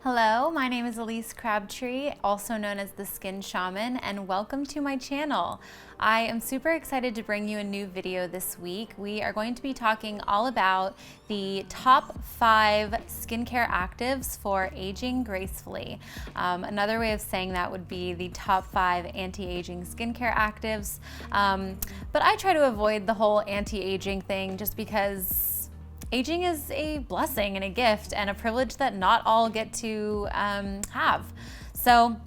Hello, my name is Elise Crabtree, also known as the Skin Shaman, and welcome to my channel. I am super excited to bring you a new video this week. We are going to be talking all about the top 5 skincare actives for aging gracefully. Another way of saying that would be the top 5 anti-aging skincare actives. But I try to avoid the whole anti-aging thing just because aging is a blessing and a gift and a privilege that not all get to have. So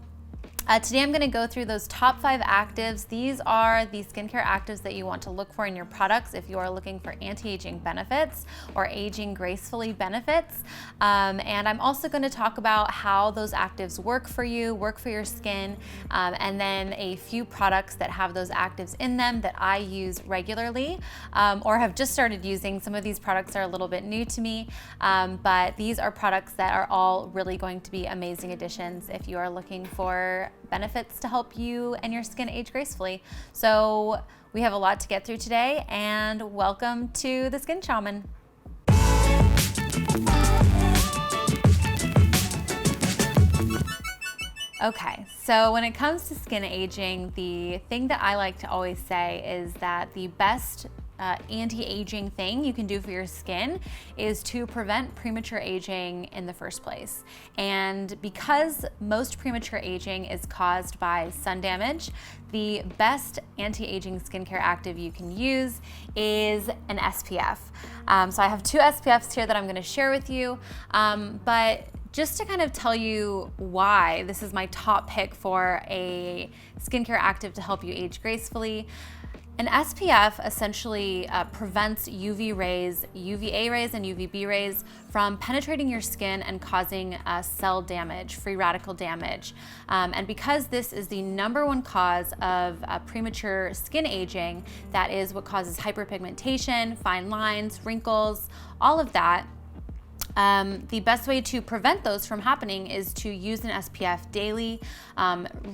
today I'm going to go through those top 5 actives. These are the skincare actives that you want to look for in your products if you are looking for anti-aging benefits or aging gracefully benefits. And I'm also going to talk about how those actives work for you, work for your skin, and then a few products that have those actives in them that I use regularly or have just started using. Some of these products are a little bit new to me, but these are products that are all really going to be amazing additions if you are looking for benefits to help you and your skin age gracefully. So we have a lot to get through today, and welcome to the Skin Shaman. Okay, so when it comes to skin aging, the thing that I like to always say is that the best anti-aging thing you can do for your skin is to prevent premature aging in the first place. And because most premature aging is caused by sun damage, the best anti-aging skincare active you can use is an SPF. So I have 2 SPFs here that I'm going to share with you, but just to kind of tell you why this is my top pick for a skincare active to help you age gracefully. An SPF essentially prevents UV rays, UVA rays and UVB rays from penetrating your skin and causing cell damage, free radical damage. And because this is the #1 cause of premature skin aging, that is what causes hyperpigmentation, fine lines, wrinkles, all of that. The best way to prevent those from happening is to use an SPF daily.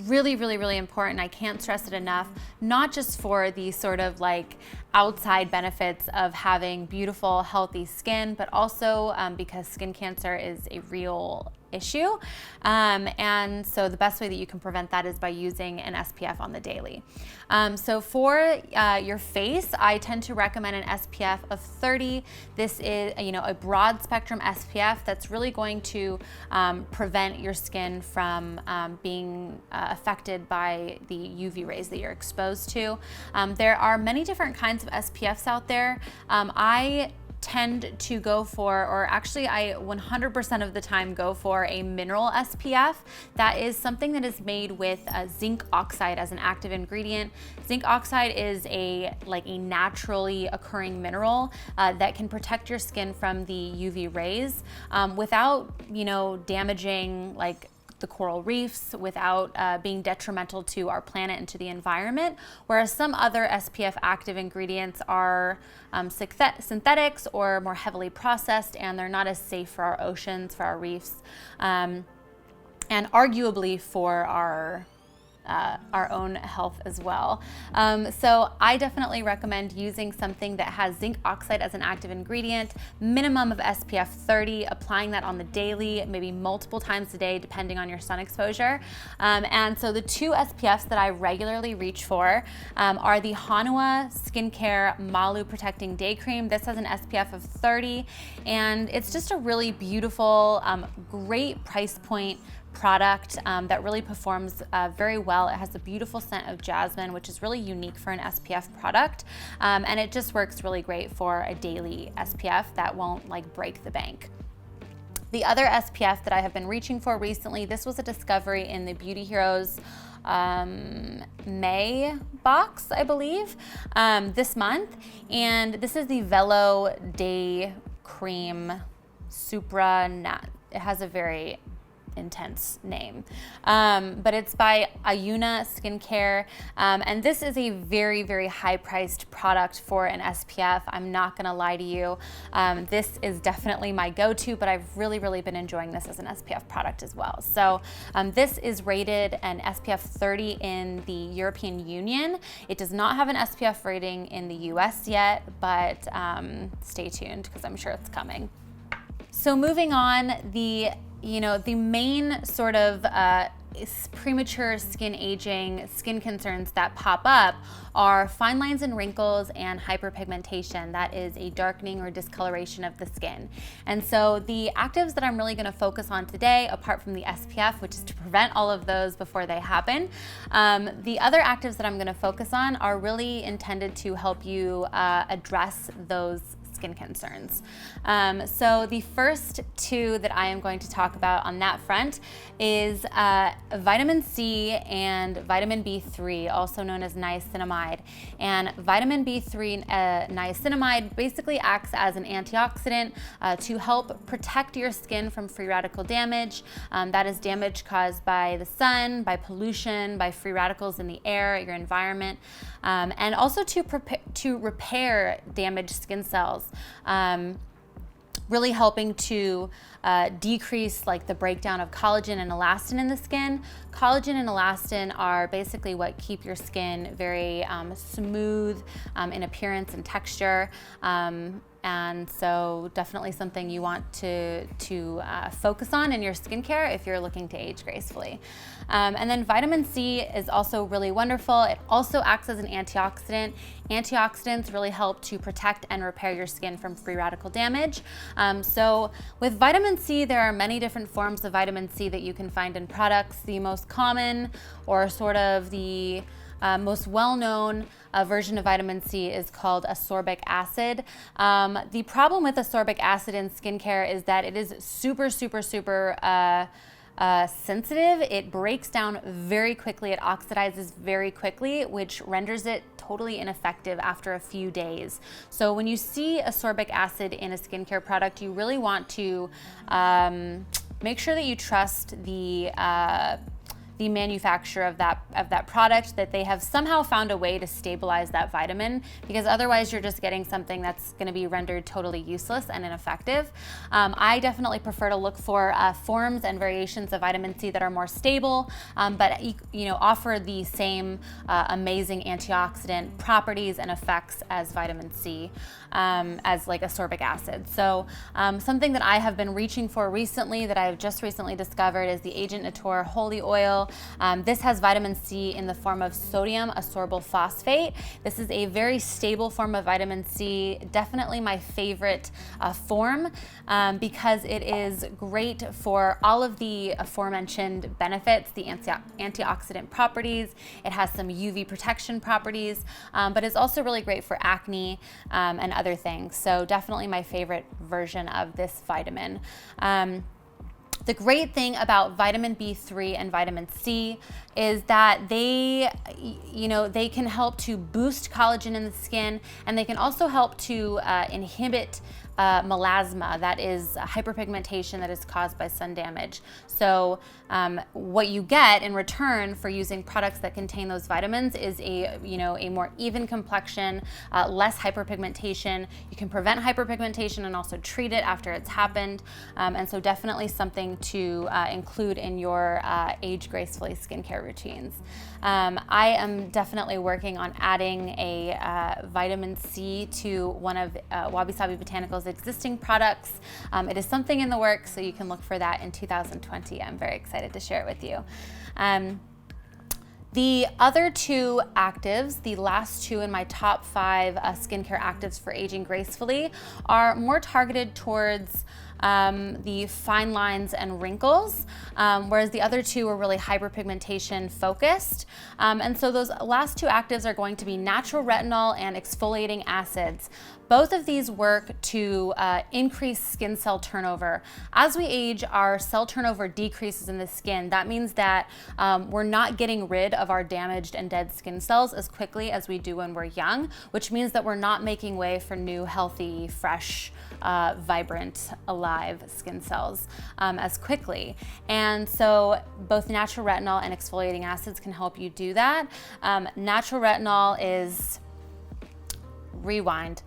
Really important. I can't stress it enough, not just for the sort of like outside benefits of having beautiful, healthy skin, but also because skin cancer is a real issue. And so the best way that you can prevent that is by using an SPF on the daily. So for your face, I tend to recommend an SPF of 30. This is, a broad spectrum SPF that's really going to prevent your skin from being affected by the UV rays that you're exposed to. There are many different kinds of SPFs out there. I tend to go for, or actually I 100% of the time go for a mineral SPF. That is something that is made with zinc oxide as an active ingredient. Zinc oxide is a naturally occurring mineral that can protect your skin from the UV rays without, damaging the coral reefs, without being detrimental to our planet and to the environment, whereas some other SPF active ingredients are synthetics or more heavily processed, and they're not as safe for our oceans, for our reefs, and arguably for our own health as well. So I definitely recommend using something that has zinc oxide as an active ingredient, minimum of SPF 30, applying that on the daily, maybe multiple times a day, depending on your sun exposure. And so the 2 SPFs that I regularly reach for are the Hanwha Skincare Malu Protecting Day Cream. This has an SPF of 30, and it's just a really beautiful, great price point product that really performs very well. It has a beautiful scent of jasmine, which is really unique for an SPF product, and it just works really great for a daily SPF that won't break the bank. The other SPF that I have been reaching for recently, this was a discovery in the Beauty Heroes May box, I believe, this month, and this is the Velo Day Cream Supra Nat. It has a very intense name, but it's by Ayuna Skincare, and this is a very high priced product for an SPF. I'm not gonna lie to you, this is definitely my go-to, but I've really been enjoying this as an SPF product as well. So this is rated an SPF 30 in the European Union. It does not have an SPF rating in the US yet, but stay tuned because I'm sure it's coming. So moving on, the the main sort of premature skin aging, skin concerns that pop up are fine lines and wrinkles and hyperpigmentation. That is a darkening or discoloration of the skin. And so the actives that I'm really going to focus on today, apart from the SPF, which is to prevent all of those before they happen, the other actives that I'm going to focus on are really intended to help you address those skin concerns. So the first two that I am going to talk about on that front is vitamin C and vitamin B3, also known as niacinamide. And vitamin B3 niacinamide basically acts as an antioxidant to help protect your skin from free radical damage. That is damage caused by the sun, by pollution, by free radicals in the air, your environment, and also to repair damaged skin cells. Really helping to decrease like the breakdown of collagen and elastin in the skin. Collagen and elastin are basically what keep your skin very smooth in appearance and texture. And so definitely something you want to focus on in your skincare if you're looking to age gracefully. And then vitamin C is also really wonderful. It also acts as an antioxidant. Antioxidants really help to protect and repair your skin from free radical damage. So with vitamin C, there are many different forms of vitamin C that you can find in products. The most common, or sort of the most well-known version of vitamin C is called ascorbic acid. The problem with ascorbic acid in skincare is that it is super sensitive. It breaks down very quickly. It oxidizes very quickly, which renders it totally ineffective after a few days. So when you see ascorbic acid in a skincare product, you really want to make sure that you trust the manufacturer of that product, that they have somehow found a way to stabilize that vitamin, because otherwise you're just getting something that's going to be rendered totally useless and ineffective. I definitely prefer to look for forms and variations of vitamin C that are more stable, but offer the same amazing antioxidant properties and effects as vitamin C, as like ascorbic acid. So something that I have been reaching for recently, that I've just recently discovered, is the Agent Nature Holy Oil. This has vitamin C in the form of sodium ascorbyl phosphate. This is a very stable form of vitamin C, definitely my favorite form, because it is great for all of the aforementioned benefits, the antioxidant properties. It has some UV protection properties, but it's also really great for acne and other things. So definitely my favorite version of this vitamin. The great thing about vitamin B3 and vitamin C is that they can help to boost collagen in the skin, and they can also help to inhibit melasma, that is hyperpigmentation that is caused by sun damage. So what you get in return for using products that contain those vitamins is a more even complexion, less hyperpigmentation. You can prevent hyperpigmentation and also treat it after it's happened. And so definitely something to include in your age gracefully skincare routines. I am definitely working on adding a vitamin C to one of Wabi-Sabi Botanicals' existing products. It is something in the works, so you can look for that in 2020. I'm very excited to share it with you. The other two actives, the last two in my top 5 skincare actives for aging gracefully, are more targeted towards the fine lines and wrinkles, whereas the other two are really hyperpigmentation focused. And so those last two actives are going to be natural retinol and exfoliating acids. Both of these work to increase skin cell turnover. As we age, our cell turnover decreases in the skin. That means that we're not getting rid of our damaged and dead skin cells as quickly as we do when we're young, which means that we're not making way for new, healthy, fresh, vibrant, alive skin cells as quickly. And so both natural retinol and exfoliating acids can help you do that. Natural retinol is, rewind.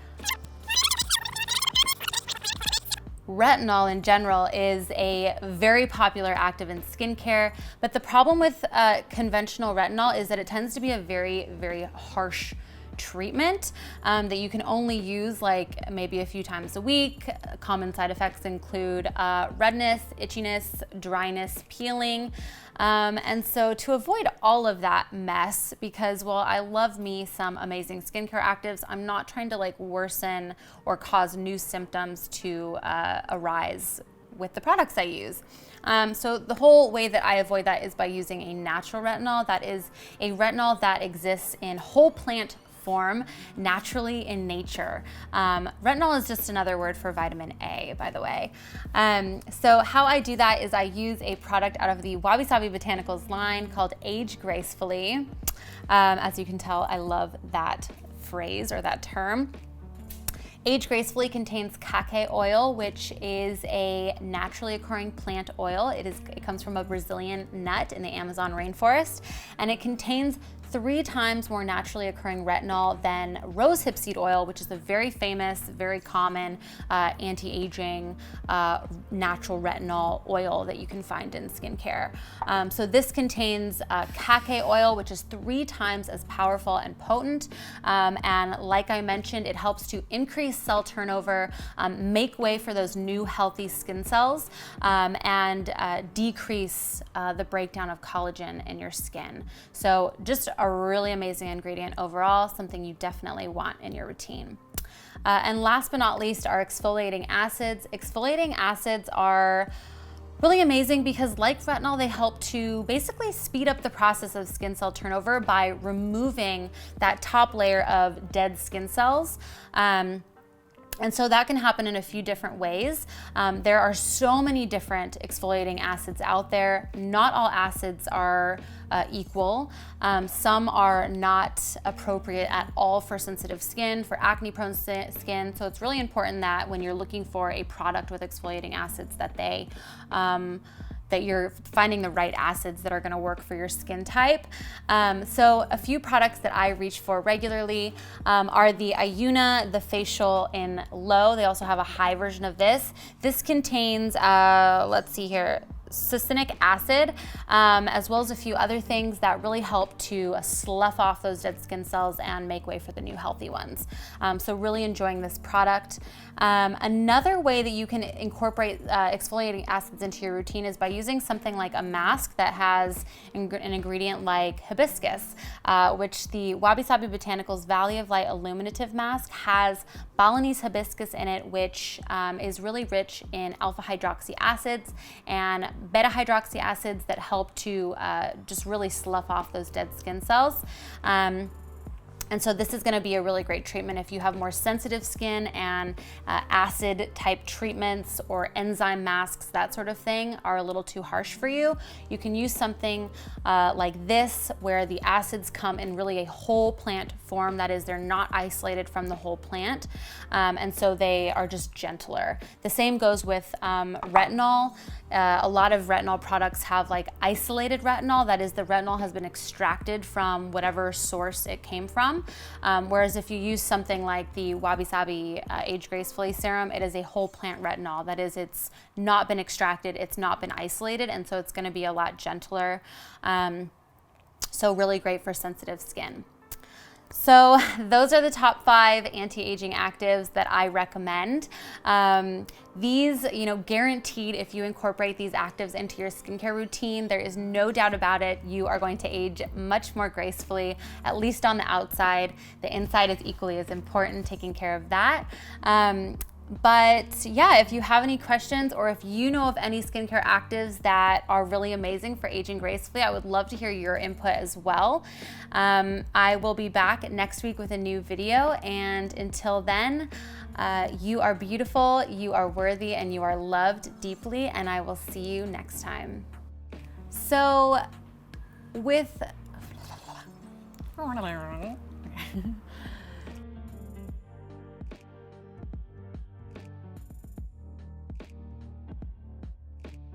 Retinol in general is a very popular active in skincare, but the problem with conventional retinol is that it tends to be a very, very harsh treatment that you can only use like maybe a few times a week. Common side effects include redness, itchiness, dryness, peeling. And so to avoid all of that mess, because while I love me some amazing skincare actives, I'm not trying to like worsen or cause new symptoms to arise with the products I use. So the whole way that I avoid that is by using a natural retinol. That is a retinol that exists in whole plant form naturally in nature. Retinol is just another word for vitamin A, by the way. So how I do that is I use a product out of the Wabi-Sabi Botanicals line called Age Gracefully. As you can tell, I love that phrase or that term. Age Gracefully contains kake oil, which is a naturally occurring plant oil. It comes from a Brazilian nut in the Amazon rainforest, and it contains 3 times more naturally occurring retinol than rosehip seed oil, which is a very famous, very common anti-aging natural retinol oil that you can find in skincare. So this contains kake oil, which is 3 times as powerful and potent. And like I mentioned, it helps to increase cell turnover, make way for those new healthy skin cells, and decrease the breakdown of collagen in your skin. So just a really amazing ingredient overall, something you definitely want in your routine. And last but not least are exfoliating acids. Exfoliating acids are really amazing because like retinol, they help to basically speed up the process of skin cell turnover by removing that top layer of dead skin cells. And so that can happen in a few different ways. There are so many different exfoliating acids out there. Not all acids are equal. Some are not appropriate at all for sensitive skin, for acne-prone skin. So it's really important that when you're looking for a product with exfoliating acids that you're finding the right acids that are gonna work for your skin type. So a few products that I reach for regularly are the Ayuna, the facial in low. They also have a high version of this. This contains, let's see here, succinic acid, as well as a few other things that really help to slough off those dead skin cells and make way for the new healthy ones. So really enjoying this product. Another way that you can incorporate exfoliating acids into your routine is by using something like a mask that has an ingredient like hibiscus, which the Wabi-Sabi Botanicals Valley of Light Illuminative mask has Balinese hibiscus in it, which is really rich in alpha-hydroxy-acids and beta-hydroxy-acids that help to just really slough off those dead skin cells. And so this is gonna be a really great treatment if you have more sensitive skin and acid type treatments or enzyme masks, that sort of thing, are a little too harsh for you. You can use something like this where the acids come in really a whole plant form. That is, they're not isolated from the whole plant. And so they are just gentler. The same goes with retinol. A lot of retinol products have like isolated retinol. That is, the retinol has been extracted from whatever source it came from. Whereas if you use something like the Wabi-Sabi Age Gracefully serum, it is a whole plant retinol. That is, it's not been extracted, it's not been isolated, and so it's gonna be a lot gentler. So really great for sensitive skin. So those are the top 5 anti-aging actives that I recommend. These, guaranteed, if you incorporate these actives into your skincare routine, there is no doubt about it, you are going to age much more gracefully, at least on the outside. The inside is equally as important, taking care of that. But yeah, if you have any questions or if you know of any skincare actives that are really amazing for aging gracefully, I would love to hear your input as well. I will be back next week with a new video, and until then, you are beautiful, you are worthy, and you are loved deeply, and I will see you next time. So with